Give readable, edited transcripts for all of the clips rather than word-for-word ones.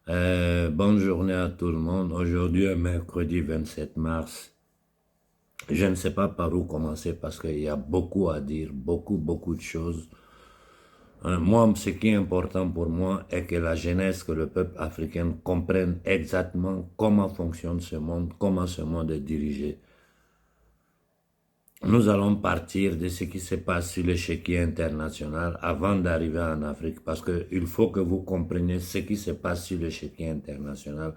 Bonne journée à tout le monde. Aujourd'hui, un mercredi 27 mars. Je ne sais pas par où commencer parce qu'il y a beaucoup à dire, beaucoup de choses. Moi, ce qui est important pour moi est que la jeunesse, que le peuple africain comprenne exactement comment fonctionne ce monde, comment ce monde est dirigé. Nous allons partir de ce qui se passe sur l'échiquier international avant d'arriver en Afrique parce qu'il faut que vous compreniez ce qui se passe sur l'échiquier international,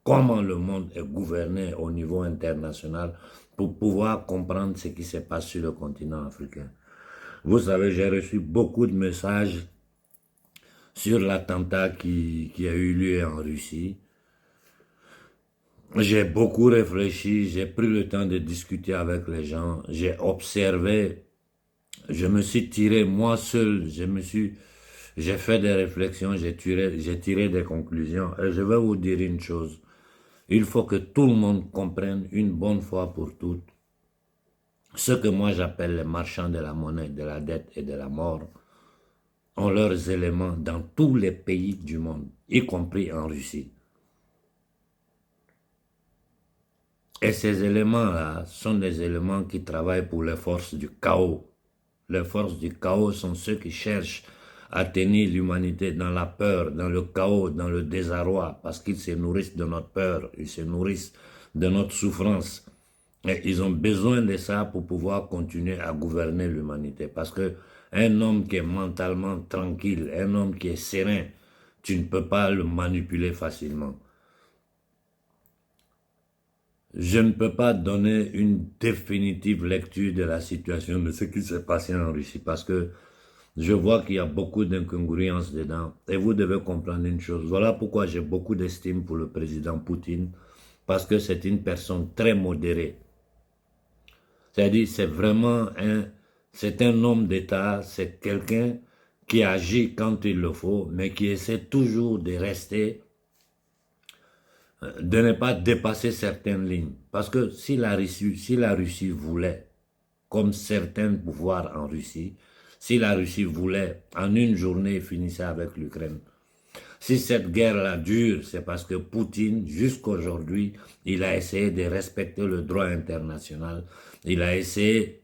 comment le monde est gouverné au niveau international pour pouvoir comprendre ce qui se passe sur le continent africain. Vous savez, j'ai reçu beaucoup de messages sur l'attentat qui a eu lieu en Russie. J'ai beaucoup réfléchi, j'ai pris le temps de discuter avec les gens, j'ai observé. Je me suis tiré moi seul, j'ai fait des réflexions, j'ai tiré des conclusions et je vais vous dire une chose. Il faut que tout le monde comprenne une bonne fois pour toutes ce que moi j'appelle les marchands de la monnaie, de la dette et de la mort ont leurs éléments dans tous les pays du monde, y compris en Russie. Et ces éléments-là sont des éléments qui travaillent pour les forces du chaos. Les forces du chaos sont ceux qui cherchent à tenir l'humanité dans la peur, dans le chaos, dans le désarroi, parce qu'ils se nourrissent de notre peur, ils se nourrissent de notre souffrance. Et ils ont besoin de ça pour pouvoir continuer à gouverner l'humanité. Parce que un homme qui est mentalement tranquille, un homme qui est serein, tu ne peux pas le manipuler facilement. Je ne peux pas donner une définitive lecture de la situation de ce qui s'est passé en Russie parce que je vois qu'il y a beaucoup d'incongruences dedans. Et vous devez comprendre une chose. Voilà pourquoi j'ai beaucoup d'estime pour le président Poutine. Parce que c'est une personne très modérée. C'est-à-dire, c'est un homme d'État, c'est quelqu'un qui agit quand il le faut, mais qui essaie toujours de rester, de ne pas dépasser certaines lignes. Parce que si la Russie voulait, comme certains pouvoirs en Russie, si la Russie voulait en une journée finir avec l'Ukraine, si cette guerre-là dure, c'est parce que Poutine, jusqu'aujourd'hui, il a essayé de respecter le droit international. Il a essayé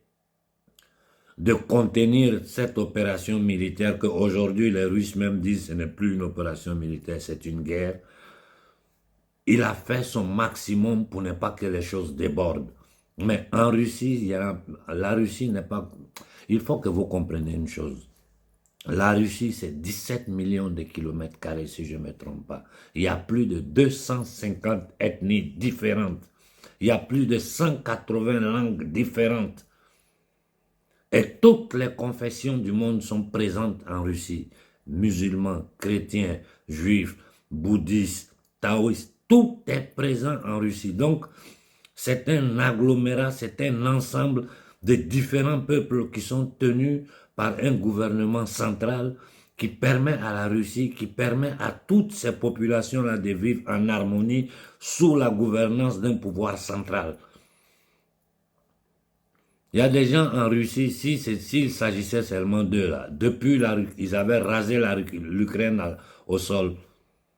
de contenir cette opération militaire qu'aujourd'hui les Russes même disent ce n'est plus une opération militaire, c'est une guerre. Il a fait son maximum pour ne pas que les choses débordent. Mais en Russie, la Russie n'est pas... Il faut que vous compreniez une chose. La Russie, c'est 17 millions de kilomètres carrés, si je ne me trompe pas. Il y a plus de 250 ethnies différentes. Il y a plus de 180 langues différentes. Et toutes les confessions du monde sont présentes en Russie. Musulmans, chrétiens, juifs, bouddhistes, taoïstes, tout est présent en Russie. Donc, c'est un agglomérat, c'est un ensemble de différents peuples qui sont tenus par un gouvernement central qui permet à la Russie, qui permet à toutes ces populations-là de vivre en harmonie sous la gouvernance d'un pouvoir central. Il y a des gens en Russie, s'il s'agissait seulement d'eux, là, depuis ils avaient rasé l'Ukraine au sol.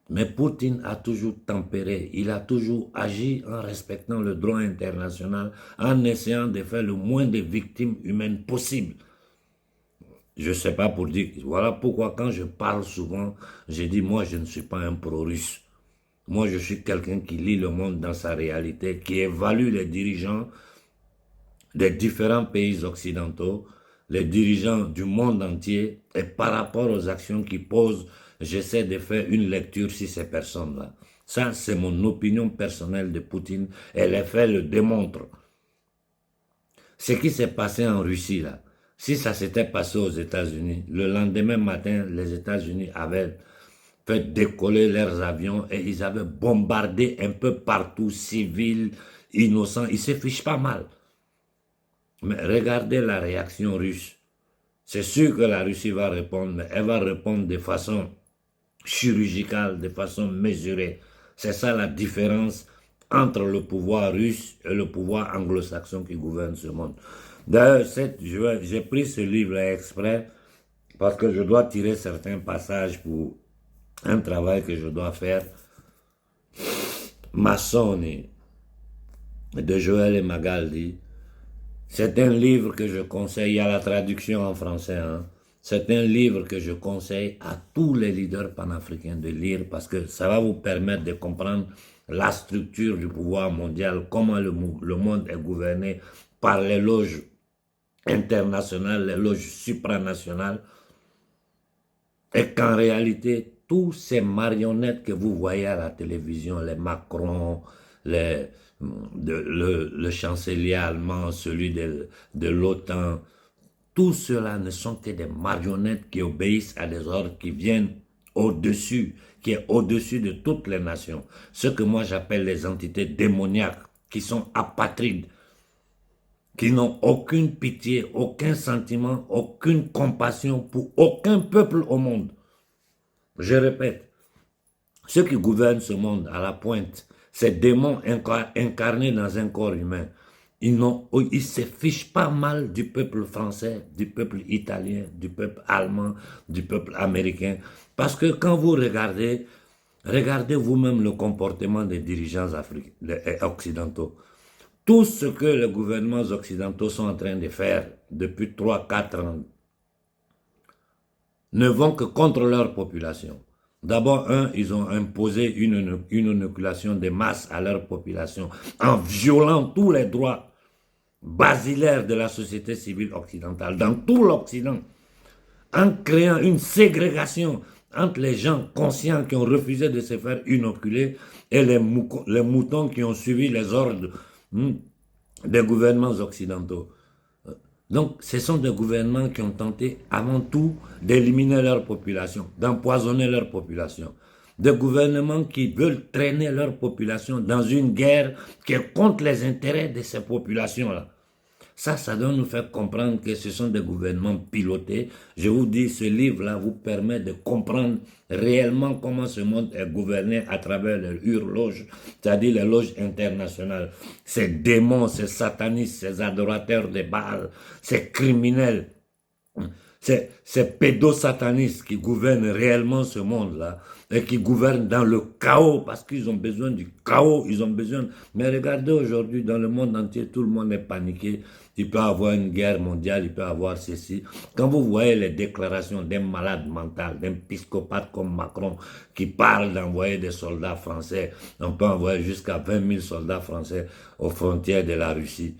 Mais Poutine a toujours tempéré, il a toujours agi en respectant le droit international, en essayant de faire le moins de victimes humaines possible. Je ne sais pas pour dire, voilà pourquoi quand je parle souvent, je dis moi je ne suis pas un pro-russe. Moi je suis quelqu'un qui lit le monde dans sa réalité, qui évalue les dirigeants des différents pays occidentaux, les dirigeants du monde entier, et par rapport aux actions qu'ils posent, j'essaie de faire une lecture sur ces personnes-là. Ça, c'est mon opinion personnelle de Poutine, et les faits le démontrent. Ce qui s'est passé en Russie, là, si ça s'était passé aux États-Unis, le lendemain matin, les États-Unis avaient fait décoller leurs avions et ils avaient bombardé un peu partout, civils, innocents, ils se fichent pas mal. Mais regardez la réaction russe. C'est sûr que la Russie va répondre, mais elle va répondre de façon chirurgicale, de façon mesurée. C'est ça la différence entre le pouvoir russe et le pouvoir anglo-saxon qui gouverne ce monde. D'ailleurs, j'ai pris ce livre-là exprès parce que je dois tirer certains passages pour un travail que je dois faire Massoni de Joël et Magaldi. C'est un livre que je conseille, il y a la traduction en français, hein. C'est un livre que je conseille à tous les leaders panafricains de lire parce que ça va vous permettre de comprendre la structure du pouvoir mondial, comment le monde est gouverné par les loges internationales, les loges supranationales, et qu'en réalité, tous ces marionnettes que vous voyez à la télévision, les Macron, le chancelier allemand, celui de l'OTAN, tout cela ne sont que des marionnettes qui obéissent à des ordres qui viennent au-dessus, qui est au-dessus de toutes les nations. Ce que moi j'appelle les entités démoniaques, qui sont apatrides, qui n'ont aucune pitié, aucun sentiment, aucune compassion pour aucun peuple au monde. Je répète, ceux qui gouvernent ce monde à la pointe, ces démons incarnés dans un corps humain, ils ne se fichent pas mal du peuple français, du peuple italien, du peuple allemand, du peuple américain. Parce que quand vous regardez vous-même le comportement des dirigeants occidentaux. Tout ce que les gouvernements occidentaux sont en train de faire depuis 3-4 ans ne vont que contre leur population. D'abord, ils ont imposé une inoculation de masse à leur population en violant tous les droits basilaires de la société civile occidentale, dans tout l'Occident, en créant une ségrégation entre les gens conscients qui ont refusé de se faire inoculer et les moutons qui ont suivi les ordres des gouvernements occidentaux. Donc, ce sont des gouvernements qui ont tenté avant tout d'éliminer leur population, d'empoisonner leur population. Des gouvernements qui veulent traîner leur population dans une guerre qui est contre les intérêts de ces populations-là. Ça doit nous faire comprendre que ce sont des gouvernements pilotés. Je vous dis, ce livre-là vous permet de comprendre réellement comment ce monde est gouverné à travers les hurloges, c'est-à-dire les loges internationales. Ces démons, ces satanistes, ces adorateurs de Baal, ces criminels, ces pédosatanistes qui gouvernent réellement ce monde-là et qui gouvernent dans le chaos parce qu'ils ont besoin du chaos, ils ont besoin... Mais regardez aujourd'hui, dans le monde entier, tout le monde est paniqué. Il peut y avoir une guerre mondiale, il peut y avoir ceci. Quand vous voyez les déclarations d'un malade mental, d'un psychopathe comme Macron qui parle d'envoyer des soldats français, on peut envoyer jusqu'à 20 000 soldats français aux frontières de la Russie.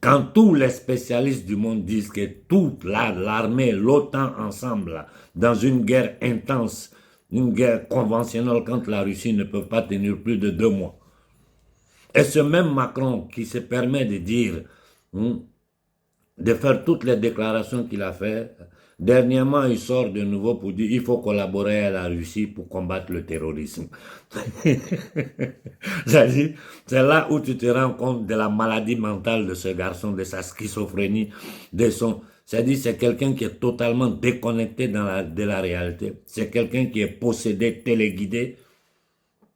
Quand tous les spécialistes du monde disent que toute l'armée, l'OTAN ensemble, là, dans une guerre intense, une guerre conventionnelle contre la Russie ne peut pas tenir plus de 2 mois. Et ce même Macron qui se permet de dire, de faire toutes les déclarations qu'il a fait, dernièrement il sort de nouveau pour dire qu'il faut collaborer à la Russie pour combattre le terrorisme. C'est là où tu te rends compte de la maladie mentale de ce garçon, de sa schizophrénie, c'est-à-dire c'est quelqu'un qui est totalement déconnecté de la réalité. C'est quelqu'un qui est possédé, téléguidé,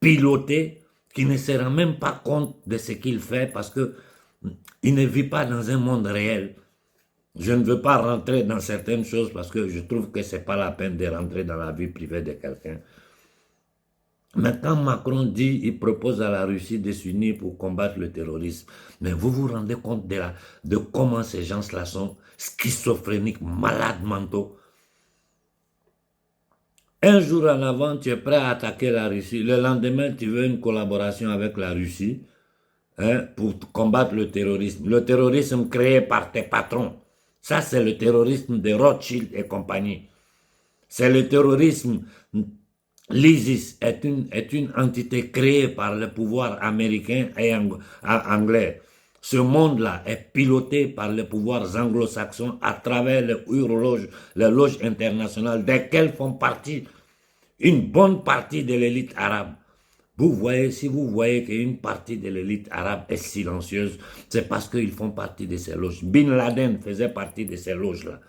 piloté, qui ne se rend même pas compte de ce qu'il fait parce que il ne vit pas dans un monde réel. Je ne veux pas rentrer dans certaines choses parce que je trouve que ce n'est pas la peine de rentrer dans la vie privée de quelqu'un. Mais quand Macron dit, il propose à la Russie de s'unir pour combattre le terrorisme, mais vous vous rendez compte de comment ces gens-là sont schizophréniques, malades mentaux. Un jour en avant, tu es prêt à attaquer la Russie. Le lendemain, tu veux une collaboration avec la Russie pour combattre le terrorisme. Le terrorisme créé par tes patrons. Ça, c'est le terrorisme de Rothschild et compagnie. C'est le terrorisme. L'ISIS est une entité créée par le pouvoir américain et anglais. Ce monde-là est piloté par les pouvoirs anglo-saxons à travers les loges internationales, desquelles font partie une bonne partie de l'élite arabe. Si vous voyez qu'une partie de l'élite arabe est silencieuse, c'est parce qu'ils font partie de ces loges. Bin Laden faisait partie de ces loges-là.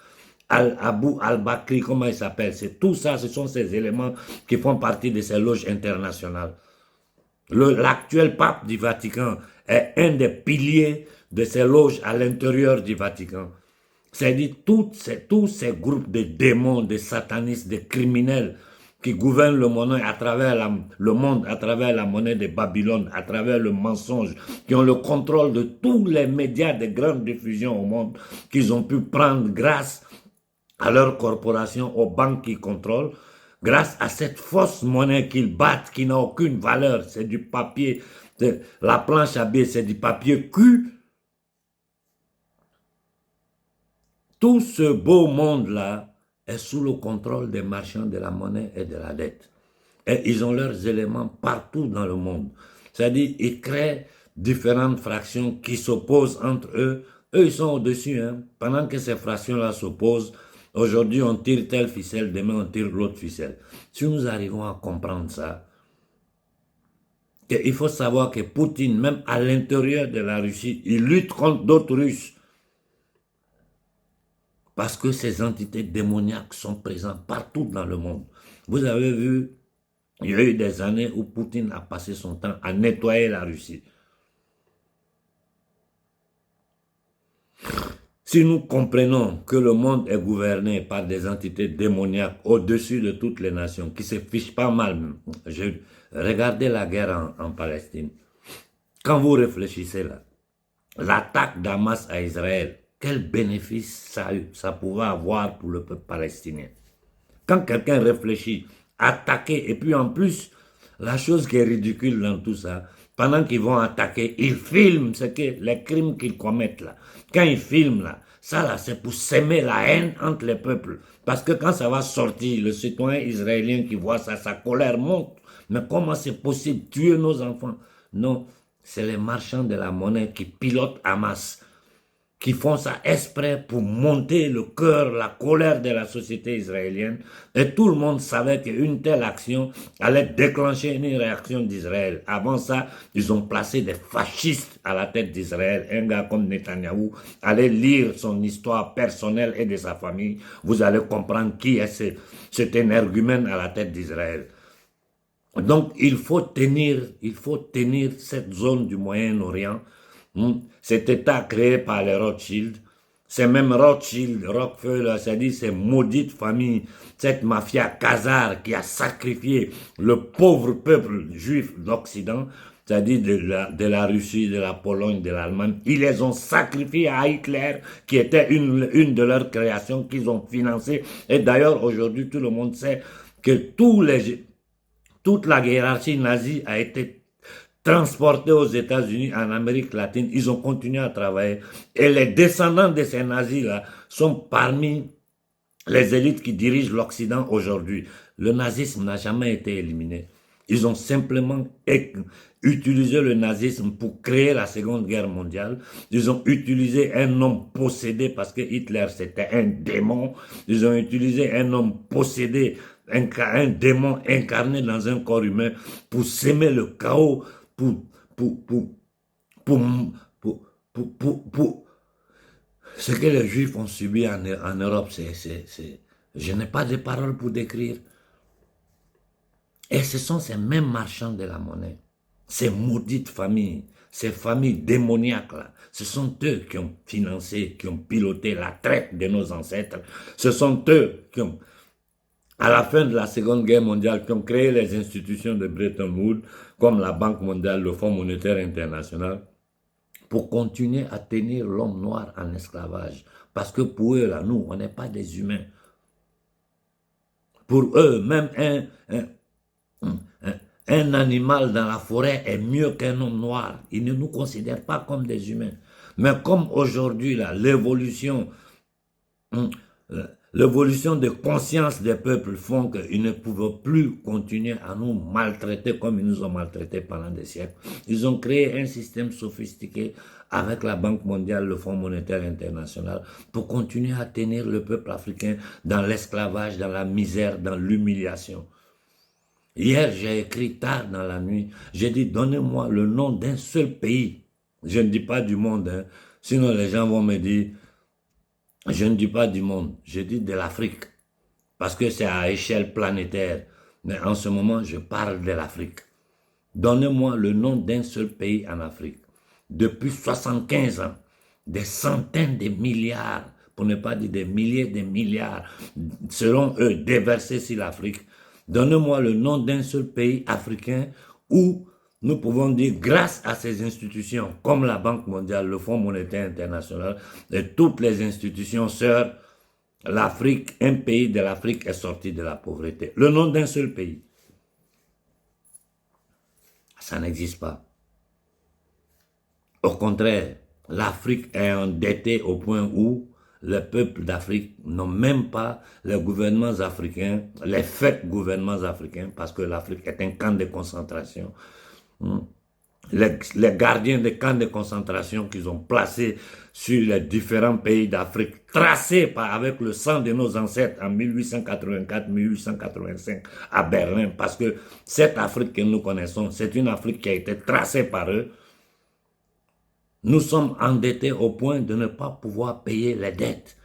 Abu al-Bakri, comment il s'appelle? C'est tout ça, ce sont ces éléments qui font partie de ces loges internationales. L'actuel pape du Vatican est un des piliers de ces loges à l'intérieur du Vatican. C'est-à-dire tous ces groupes de démons, de satanistes, de criminels qui gouvernent le monde à travers la monnaie de Babylone, à travers le mensonge, qui ont le contrôle de tous les médias de grande diffusion au monde, qu'ils ont pu prendre grâce à leur corporation, aux banques qu'ils contrôlent, grâce à cette fausse monnaie qu'ils battent, qui n'a aucune valeur, c'est du papier, la planche à billets, c'est du papier cul. Tout ce beau monde-là est sous le contrôle des marchands de la monnaie et de la dette. Et ils ont leurs éléments partout dans le monde. C'est-à-dire, ils créent différentes fractions qui s'opposent entre eux. Eux, ils sont au-dessus. Hein. Pendant que ces fractions-là s'opposent, aujourd'hui, on tire telle ficelle, demain, on tire l'autre ficelle. Si nous arrivons à comprendre ça, il faut savoir que Poutine, même à l'intérieur de la Russie, il lutte contre d'autres Russes. Parce que ces entités démoniaques sont présentes partout dans le monde. Vous avez vu, il y a eu des années où Poutine a passé son temps à nettoyer la Russie. Si nous comprenons que le monde est gouverné par des entités démoniaques au-dessus de toutes les nations, qui se fichent pas mal, regardez la guerre en Palestine. Quand vous réfléchissez là, l'attaque d'Hamas à Israël, quel bénéfice ça pouvait avoir pour le peuple palestinien. Quand quelqu'un réfléchit, attaquer, et puis en plus, la chose qui est ridicule dans tout ça, pendant qu'ils vont attaquer, ils filment les crimes qu'ils commettent là. Quand ils filment là, ça là, c'est pour s'aimer la haine entre les peuples. Parce que quand ça va sortir, le citoyen israélien qui voit ça, sa colère monte. Mais comment c'est possible tuer nos enfants? Non, c'est les marchands de la monnaie qui pilotent Hamas, qui font ça exprès pour monter le cœur, la colère de la société israélienne. Et tout le monde savait qu'une telle action allait déclencher une réaction d'Israël. Avant ça, ils ont placé des fascistes à la tête d'Israël. Un gars comme Netanyahou, allez lire son histoire personnelle et de sa famille. Vous allez comprendre qui est cet énergumène à la tête d'Israël. Donc, il faut tenir cette zone du Moyen-Orient. Cet État créé par les Rothschild, c'est même Rothschild, Rockefeller, c'est-à-dire ces maudites familles, cette mafia khazare qui a sacrifié le pauvre peuple juif d'Occident, c'est-à-dire de la Russie, de la Pologne, de l'Allemagne, ils les ont sacrifiés à Hitler, qui était une de leurs créations qu'ils ont financées. Et d'ailleurs, aujourd'hui, tout le monde sait que toute la hiérarchie nazie a été transportés aux États-Unis, en Amérique latine, ils ont continué à travailler. Et les descendants de ces nazis-là sont parmi les élites qui dirigent l'Occident aujourd'hui. Le nazisme n'a jamais été éliminé. Ils ont simplement utilisé le nazisme pour créer la Seconde Guerre mondiale. Ils ont utilisé un homme possédé, parce que Hitler c'était un démon. Ils ont utilisé un homme possédé, un démon incarné dans un corps humain pour s'aimer le chaos, pour ce que les Juifs ont subi en Europe, je n'ai pas de paroles pour décrire. Et ce sont ces mêmes marchands de la monnaie, ces maudites familles, ces familles démoniaques là, ce sont eux qui ont financé, qui ont piloté la traite de nos ancêtres. Ce sont eux qui ont, à la fin de la Seconde Guerre mondiale, qui ont créé les institutions de Bretton Woods, comme la Banque mondiale, le Fonds monétaire international, pour continuer à tenir l'homme noir en esclavage. Parce que pour eux, là, nous, on n'est pas des humains. Pour eux, même un animal dans la forêt est mieux qu'un homme noir. Ils ne nous considèrent pas comme des humains. Mais comme aujourd'hui, là, l'évolution de conscience des peuples font qu'ils ne pouvaient plus continuer à nous maltraiter comme ils nous ont maltraités pendant des siècles. Ils ont créé un système sophistiqué avec la Banque mondiale, le Fonds monétaire international, pour continuer à tenir le peuple africain dans l'esclavage, dans la misère, dans l'humiliation. Hier, j'ai écrit tard dans la nuit, j'ai dit, donnez-moi le nom d'un seul pays. Je ne dis pas du monde, hein. Sinon les gens vont me dire, je ne dis pas du monde, je dis de l'Afrique, parce que c'est à échelle planétaire. Mais en ce moment, je parle de l'Afrique. Donnez-moi le nom d'un seul pays en Afrique. Depuis 75 ans, des centaines de milliards, pour ne pas dire des milliers de milliards, selon eux, déversés sur l'Afrique. Donnez-moi le nom d'un seul pays africain où nous pouvons dire, grâce à ces institutions, comme la Banque mondiale, le Fonds monétaire international et toutes les institutions sœurs, l'Afrique, un pays de l'Afrique est sorti de la pauvreté. Le nom d'un seul pays. Ça n'existe pas. Au contraire, l'Afrique est endettée au point où les peuples d'Afrique n'ont même pas les gouvernements africains, les fake gouvernements africains, parce que l'Afrique est un camp de concentration. Les gardiens des camps de concentration qu'ils ont placés sur les différents pays d'Afrique, tracés avec le sang de nos ancêtres en 1884-1885 à Berlin, parce que cette Afrique que nous connaissons, c'est une Afrique qui a été tracée par eux. Nous sommes endettés au point de ne pas pouvoir payer les dettes.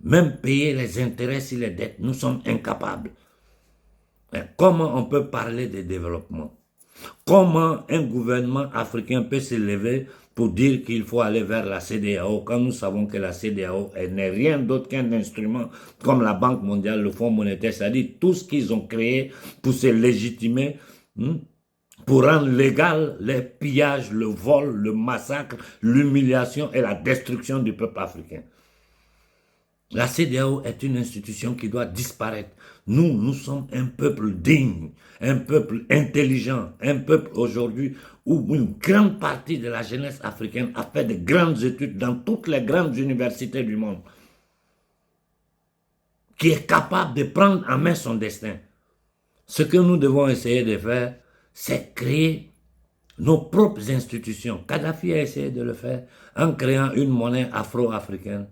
Même payer les intérêts sur les dettes, nous sommes incapables. Mais comment on peut parler de développement? Comment un gouvernement africain peut se lever pour dire qu'il faut aller vers la CEDEAO quand nous savons que la CEDEAO n'est rien d'autre qu'un instrument comme la Banque mondiale, le Fonds monétaire, c'est-à-dire tout ce qu'ils ont créé pour se légitimer, pour rendre légal les pillages, le vol, le massacre, l'humiliation et la destruction du peuple africain. La CEDEAO est une institution qui doit disparaître. Nous sommes un peuple digne, un peuple intelligent, un peuple aujourd'hui où une grande partie de la jeunesse africaine a fait de grandes études dans toutes les grandes universités du monde, qui est capable de prendre en main son destin. Ce que nous devons essayer de faire, c'est créer nos propres institutions. Kadhafi a essayé de le faire en créant une monnaie afro-africaine.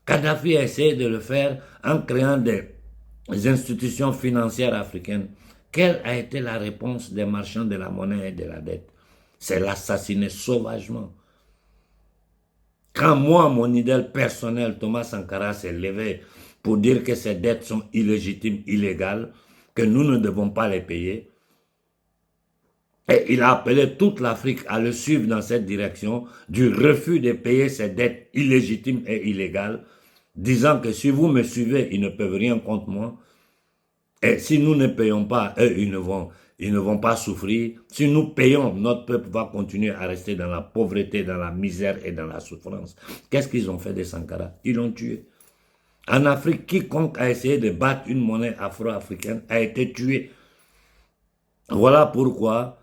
Kadhafi a essayé de le faire en créant des institutions financières africaines. Quelle a été la réponse des marchands de la monnaie et de la dette? C'est l'assassiner sauvagement. Quand moi, mon idole personnel, Thomas Sankara, s'est levé pour dire que ces dettes sont illégitimes, illégales, que nous ne devons pas les payer, et il a appelé toute l'Afrique à le suivre dans cette direction du refus de payer ces dettes illégitimes et illégales, disant que si vous me suivez, ils ne peuvent rien contre moi. Et si nous ne payons pas, eux, ils ne vont pas souffrir. Si nous payons, notre peuple va continuer à rester dans la pauvreté, dans la misère et dans la souffrance. Qu'est-ce qu'ils ont fait de Sankara? Ils l'ont tué. En Afrique, quiconque a essayé de battre une monnaie afro-africaine a été tué. Voilà pourquoi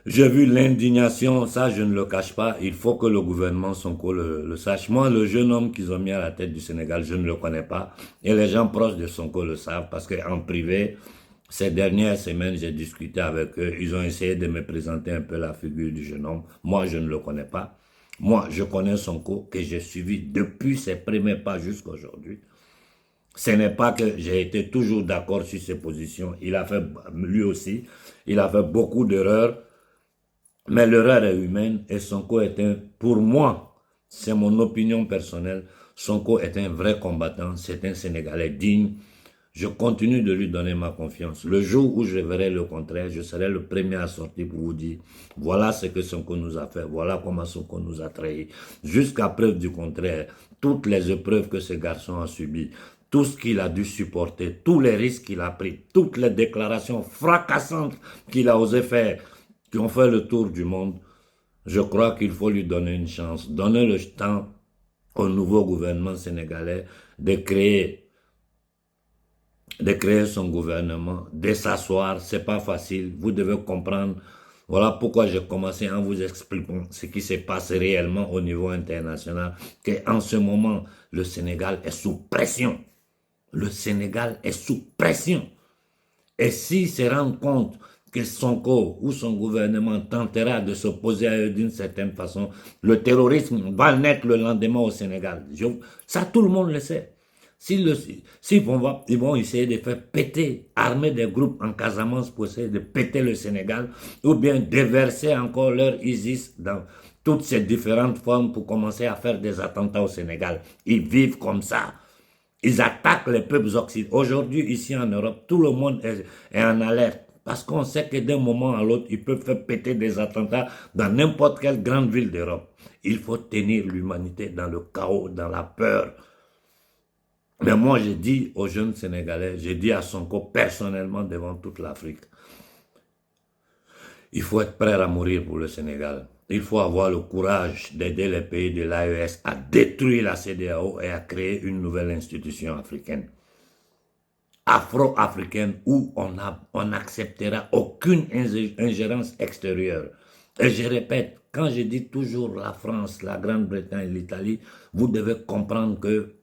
j'ai vu l'indignation, ça je ne le cache pas, il faut que le gouvernement Sonko le sache. Moi, le jeune homme qu'ils ont mis à la tête du Sénégal, je ne le connais pas. Et les gens proches de Sonko le savent parce qu'en privé, ces dernières semaines, j'ai discuté avec eux. Ils ont essayé de me présenter un peu la figure du jeune homme. Moi, je ne le connais pas. Moi, je connais Sonko que j'ai suivi depuis ses premiers pas jusqu'à aujourd'hui. Ce n'est pas que j'ai été toujours d'accord sur ses positions. Il a fait, lui aussi, il a fait beaucoup d'erreurs. Mais l'erreur est humaine et Sonko est pour moi, c'est mon opinion personnelle, Sonko est un vrai combattant, c'est un Sénégalais digne. Je continue de lui donner ma confiance. Le jour où je verrai le contraire, je serai le premier à sortir pour vous dire, voilà ce que Sonko nous a fait, voilà comment Sonko nous a trahis. Jusqu'à preuve du contraire, toutes les épreuves que ce garçon a subies, tout ce qu'il a dû supporter, tous les risques qu'il a pris, toutes les déclarations fracassantes qu'il a osé faire, qui ont fait le tour du monde, je crois qu'il faut lui donner une chance, donner le temps au nouveau gouvernement sénégalais de créer son gouvernement, de s'asseoir. C'est pas facile, vous devez comprendre. Voilà pourquoi j'ai commencé en vous expliquant ce qui se passe réellement au niveau international, qu'en ce moment, le Sénégal est sous pression. Le Sénégal est sous pression. Et s'ils se rendent compte que Sonko ou son gouvernement tentera de s'opposer à eux d'une certaine façon, le terrorisme va naître le lendemain au Sénégal. Ça, tout le monde le sait. Ils vont essayer de faire péter, armer des groupes en Casamance pour essayer de péter le Sénégal, ou bien déverser encore leur ISIS dans toutes ces différentes formes pour commencer à faire des attentats au Sénégal. Ils vivent comme ça. Ils attaquent les peuples occidentaux. Aujourd'hui, ici en Europe, tout le monde est en alerte. Parce qu'on sait que d'un moment à l'autre, ils peuvent faire péter des attentats dans n'importe quelle grande ville d'Europe. Il faut tenir l'humanité dans le chaos, dans la peur. Mais moi, j'ai dit aux jeunes Sénégalais, j'ai dit à Sonko personnellement devant toute l'Afrique, il faut être prêt à mourir pour le Sénégal. Il faut avoir le courage d'aider les pays de l'AES à détruire la CEDEAO et à créer une nouvelle institution africaine, afro-africaine, où on n'acceptera aucune ingérence extérieure. Et je répète, quand je dis toujours la France, la Grande-Bretagne, l'Italie, vous devez comprendre que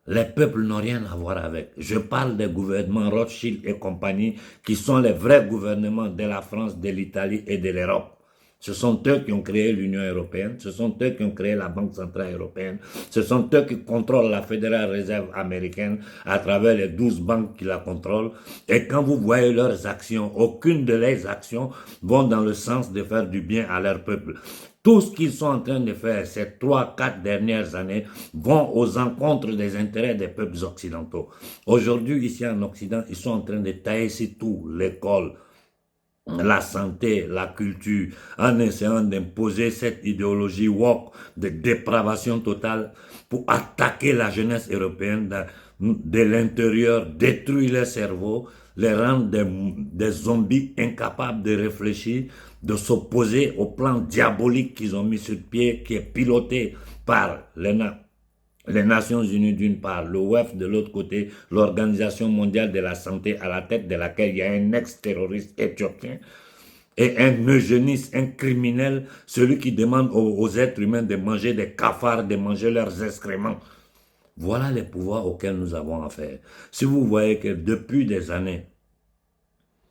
les peuples n'ont rien à voir avec. Je parle des gouvernements Rothschild et compagnie qui sont les vrais gouvernements de la France, de l'Italie et de l'Europe. Ce sont eux qui ont créé l'Union européenne, ce sont eux qui ont créé la Banque centrale européenne, ce sont eux qui contrôlent la Fédérale Réserve américaine à travers les 12 banques qui la contrôlent. Et quand vous voyez leurs actions, aucune de leurs actions vont dans le sens de faire du bien à leur peuple. Tout ce qu'ils sont en train de faire ces 3-4 dernières années vont aux encontres des intérêts des peuples occidentaux. Aujourd'hui, ici en Occident, ils sont en train de tailler sur tout, l'école, la santé, la culture, en essayant d'imposer cette idéologie woke de dépravation totale pour attaquer la jeunesse européenne de l'intérieur, détruire les cerveaux, les rendre des zombies incapables de réfléchir, de s'opposer au plan diabolique qu'ils ont mis sur pied, qui est piloté par les Nations Unies d'une part, le WEF de l'autre côté, l'Organisation mondiale de la santé à la tête de laquelle il y a un ex-terroriste éthiopien et un eugéniste, un criminel, celui qui demande aux êtres humains de manger des cafards, de manger leurs excréments. Voilà les pouvoirs auxquels nous avons affaire. Si vous voyez que depuis des années,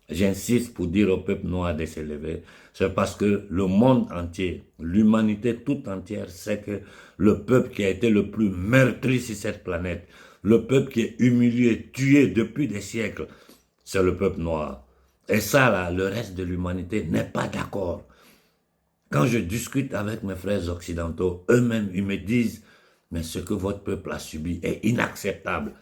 j'insiste pour dire au peuple noir de se lever, c'est parce que le monde entier, l'humanité toute entière sait que le peuple qui a été le plus meurtri sur cette planète, le peuple qui est humilié, tué depuis des siècles, c'est le peuple noir. Et ça, là, le reste de l'humanité n'est pas d'accord. Quand je discute avec mes frères occidentaux, eux-mêmes, ils me disent, mais ce que votre peuple a subi est inacceptable.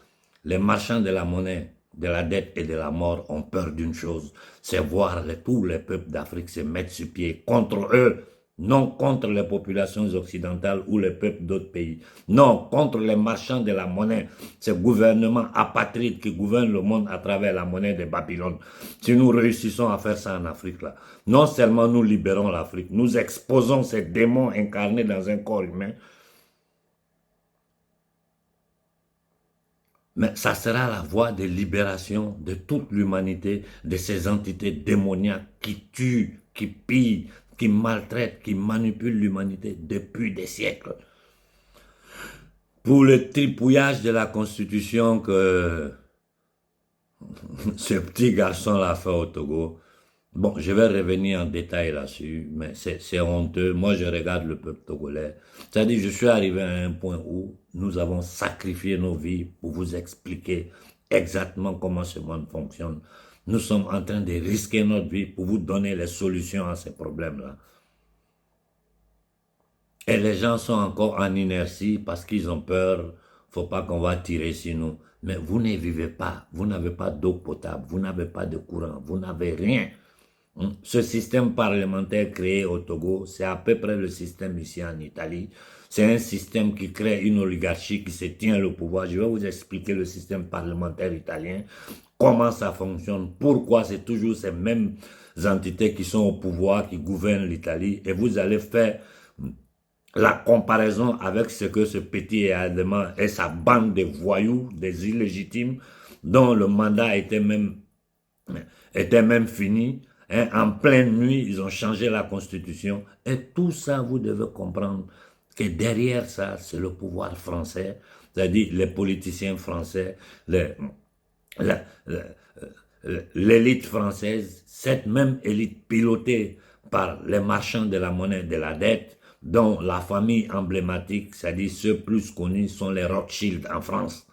Les marchands de la monnaie, de la dette et de la mort ont peur d'une chose, c'est voir tous les peuples d'Afrique se mettre sur pied contre eux, non contre les populations occidentales ou les peuples d'autres pays, non contre les marchands de la monnaie, ces gouvernements apatrides qui gouvernent le monde à travers la monnaie de Babylone. Si nous réussissons à faire ça en Afrique, là, non seulement nous libérons l'Afrique, nous exposons ces démons incarnés dans un corps humain, mais ça sera la voie de libération de toute l'humanité, de ces entités démoniaques qui tuent, qui pillent, qui maltraitent, qui manipulent l'humanité depuis des siècles. Pour le tripouillage de la Constitution que ce petit garçon-là fait au Togo, bon, je vais revenir en détail là-dessus, mais c'est honteux. Moi, je regarde le peuple togolais. C'est-à-dire, je suis arrivé à un point où nous avons sacrifié nos vies pour vous expliquer exactement comment ce monde fonctionne. Nous sommes en train de risquer notre vie pour vous donner les solutions à ces problèmes-là. Et les gens sont encore en inertie parce qu'ils ont peur. Faut pas qu'on va tirer sur nous. Mais vous ne vivez pas. Vous n'avez pas d'eau potable. Vous n'avez pas de courant. Vous n'avez rien. Ce système parlementaire créé au Togo, c'est à peu près le système ici en Italie. C'est un système qui crée une oligarchie qui se tient le pouvoir. Je vais vous expliquer le système parlementaire italien, comment ça fonctionne, pourquoi c'est toujours ces mêmes entités qui sont au pouvoir, qui gouvernent l'Italie. Et vous allez faire la comparaison avec ce que ce petit allemand et sa bande de voyous, des illégitimes, dont le mandat était même fini. Hein, en pleine nuit, ils ont changé la constitution. Et tout ça, vous devez comprendre que derrière ça, c'est le pouvoir français, c'est-à-dire les politiciens français, l'élite française, cette même élite pilotée par les marchands de la monnaie de la dette, dont la famille emblématique, c'est-à-dire ceux plus connus, sont les Rothschild en France.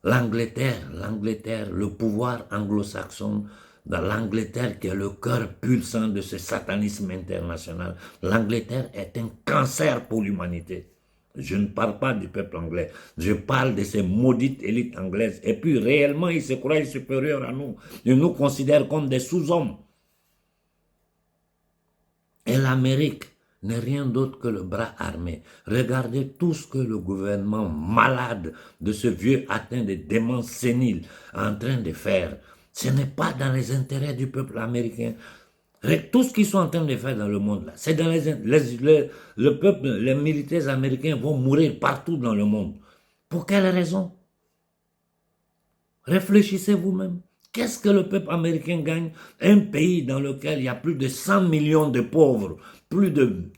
L'Angleterre, le pouvoir anglo-saxon, dans l'Angleterre qui est le cœur pulsant de ce satanisme international, l'Angleterre est un cancer pour l'humanité. Je ne parle pas du peuple anglais, je parle de ces maudites élites anglaises. Et puis réellement, ils se croient supérieurs à nous. Ils nous considèrent comme des sous-hommes. Et l'Amérique, n'est rien d'autre que le bras armé. Regardez tout ce que le gouvernement malade de ce vieux atteint de démence sénile est en train de faire. Ce n'est pas dans les intérêts du peuple américain. Tout ce qu'ils sont en train de faire dans le monde, là, c'est dans le peuple, les militaires américains vont mourir partout dans le monde. Pour quelle raison? Réfléchissez vous-même. Qu'est-ce que le peuple américain gagne? Un pays dans lequel il y a plus de 100 millions de pauvres, plus de,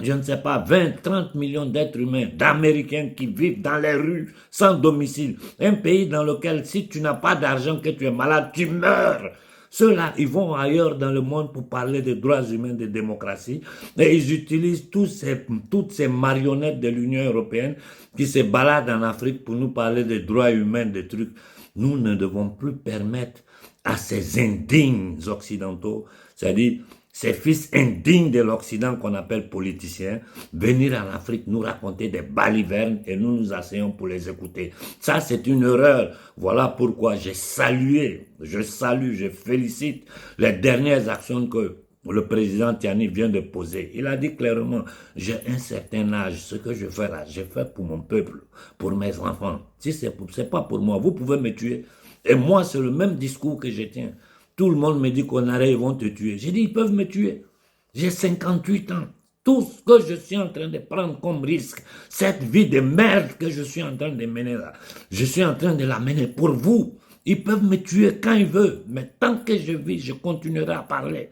je ne sais pas, 20, 30 millions d'êtres humains, d'Américains qui vivent dans les rues, sans domicile. Un pays dans lequel, si tu n'as pas d'argent, que tu es malade, tu meurs. Ceux-là, ils vont ailleurs dans le monde pour parler des droits humains, de démocratie, et ils utilisent toutes ces marionnettes de l'Union européenne qui se baladent en Afrique pour nous parler des droits humains, des trucs. Nous ne devons plus permettre à ces indignes occidentaux, c'est-à-dire ces fils indignes de l'Occident qu'on appelle politiciens, venir en Afrique nous raconter des balivernes et nous nous asseyons pour les écouter. Ça, c'est une erreur. Voilà pourquoi je salue, je félicite les dernières actions que le président Tiani vient de poser. Il a dit clairement, j'ai un certain âge, ce que je fais là, je fais pour mon peuple, pour mes enfants. Si c'est pas pour moi, vous pouvez me tuer. Et moi, c'est le même discours que je tiens. Tout le monde me dit qu'on arrête, ils vont te tuer. J'ai dit, ils peuvent me tuer. J'ai 58 ans. Tout ce que je suis en train de prendre comme risque, cette vie de merde que je suis en train de mener là, je suis en train de la mener pour vous. Ils peuvent me tuer quand ils veulent, mais tant que je vis, je continuerai à parler.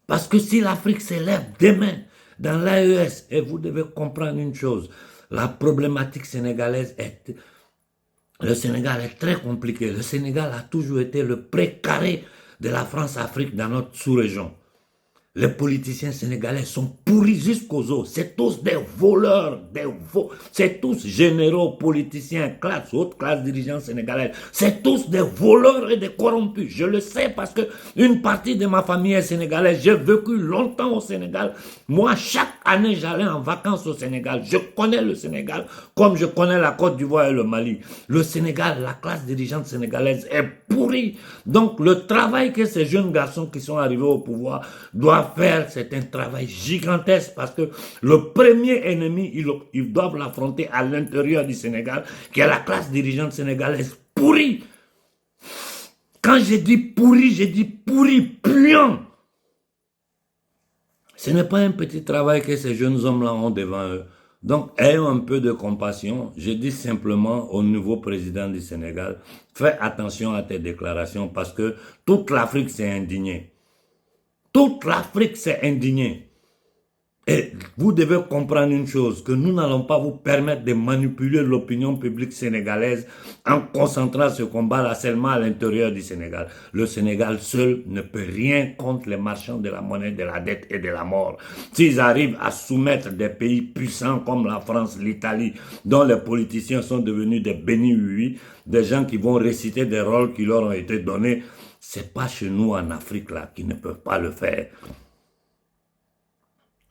Parce que si l'Afrique s'élève demain dans l'AES, et vous devez comprendre une chose, la problématique sénégalaise est... Le Sénégal est très compliqué. Le Sénégal a toujours été le précaré de la France-Afrique dans notre sous-région. Les politiciens sénégalais sont pourris jusqu'aux os. C'est tous des voleurs, c'est tous généraux, politiciens, haute classe dirigeante sénégalaise. C'est tous des voleurs et des corrompus. Je le sais parce que une partie de ma famille est sénégalaise. J'ai vécu longtemps au Sénégal. Moi, chaque année, j'allais en vacances au Sénégal. Je connais le Sénégal comme je connais la Côte d'Ivoire et le Mali. Le Sénégal, la classe dirigeante sénégalaise est pourrie. Donc, le travail que ces jeunes garçons qui sont arrivés au pouvoir doivent faire, c'est un travail gigantesque parce que le premier ennemi, ils doivent l'affronter à l'intérieur du Sénégal, qui est la classe dirigeante sénégalaise pourrie. Quand je dis pourri, puant. Ce n'est pas un petit travail que ces jeunes hommes-là ont devant eux. Donc, ayons un peu de compassion. Je dis simplement au nouveau président du Sénégal, fais attention à tes déclarations parce que toute l'Afrique s'est indignée. Toute l'Afrique s'est indignée. Et vous devez comprendre une chose, que nous n'allons pas vous permettre de manipuler l'opinion publique sénégalaise en concentrant ce combat-là seulement à l'intérieur du Sénégal. Le Sénégal seul ne peut rien contre les marchands de la monnaie, de la dette et de la mort. S'ils arrivent à soumettre des pays puissants comme la France, l'Italie, dont les politiciens sont devenus des bénis-oui, des gens qui vont réciter des rôles qui leur ont été donnés, c'est pas chez nous en Afrique là qui ne peuvent pas le faire.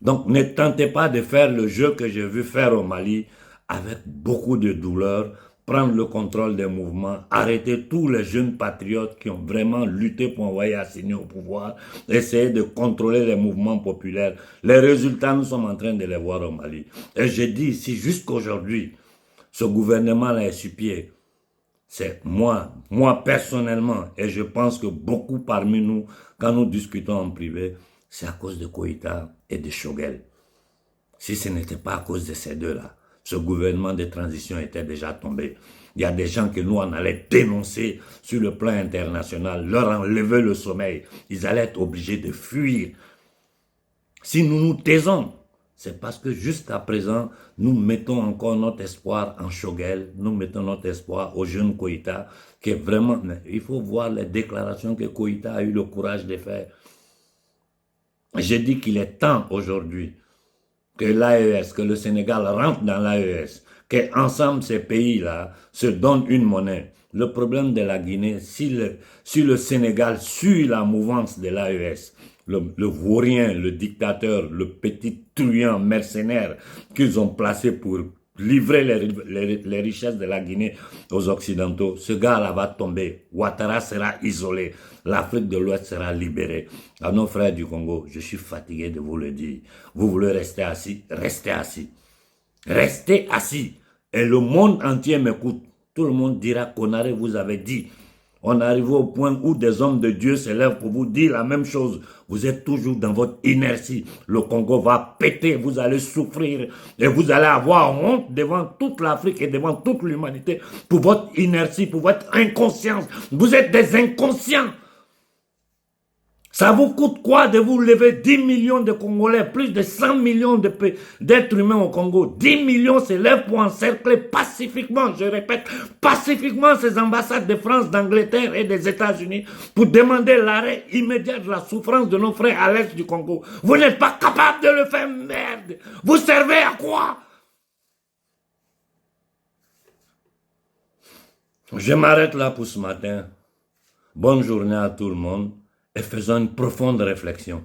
Donc ne tentez pas de faire le jeu que j'ai vu faire au Mali avec beaucoup de douleur, prendre le contrôle des mouvements, arrêter tous les jeunes patriotes qui ont vraiment lutté pour envoyer Assimi au pouvoir, essayer de contrôler les mouvements populaires. Les résultats, nous sommes en train de les voir au Mali. Et j'ai dit ici, jusqu'aujourd'hui, ce gouvernement-là est sur pied. C'est moi personnellement, et je pense que beaucoup parmi nous, quand nous discutons en privé, c'est à cause de Koïta et de Choguel. Si ce n'était pas à cause de ces deux-là, ce gouvernement de transition était déjà tombé. Il y a des gens que nous, on allait dénoncer sur le plan international, leur enlever le sommeil. Ils allaient être obligés de fuir. Si nous nous taisons, c'est parce que jusqu'à présent, nous mettons encore notre espoir en Choguel, nous mettons notre espoir au jeune Koïta, qui est vraiment... Il faut voir les déclarations que Koïta a eu le courage de faire. J'ai dit qu'il est temps aujourd'hui que l'AES, que le Sénégal rentre dans l'AES, qu'ensemble ces pays-là se donnent une monnaie. Le problème de la Guinée, si le Sénégal suit la mouvance de l'AES, le vaurien, le dictateur, le petit truand mercenaire qu'ils ont placé pour livrer les richesses de la Guinée aux Occidentaux, ce gars-là va tomber. Ouattara sera isolé. L'Afrique de l'Ouest sera libérée. À nos frères du Congo, je suis fatigué de vous le dire. Vous voulez rester assis? Restez assis. Restez assis. Et le monde entier m'écoute. Tout le monde dira qu'Konaré vous avait dit. On arrive au point où des hommes de Dieu se lèvent pour vous dire la même chose. Vous êtes toujours dans votre inertie. Le Congo va péter, vous allez souffrir et vous allez avoir honte devant toute l'Afrique et devant toute l'humanité pour votre inertie, pour votre inconscience. Vous êtes des inconscients. Ça vous coûte quoi de vous lever 10 millions de Congolais, plus de 100 millions d'êtres humains au Congo? 10 millions se lèvent pour encercler pacifiquement, je répète, pacifiquement ces ambassades de France, d'Angleterre et des États-Unis pour demander l'arrêt immédiat de la souffrance de nos frères à l'est du Congo. Vous n'êtes pas capable de le faire, merde. Vous servez à quoi? Je m'arrête là pour ce matin. Bonne journée à tout le monde. Et faisons une profonde réflexion.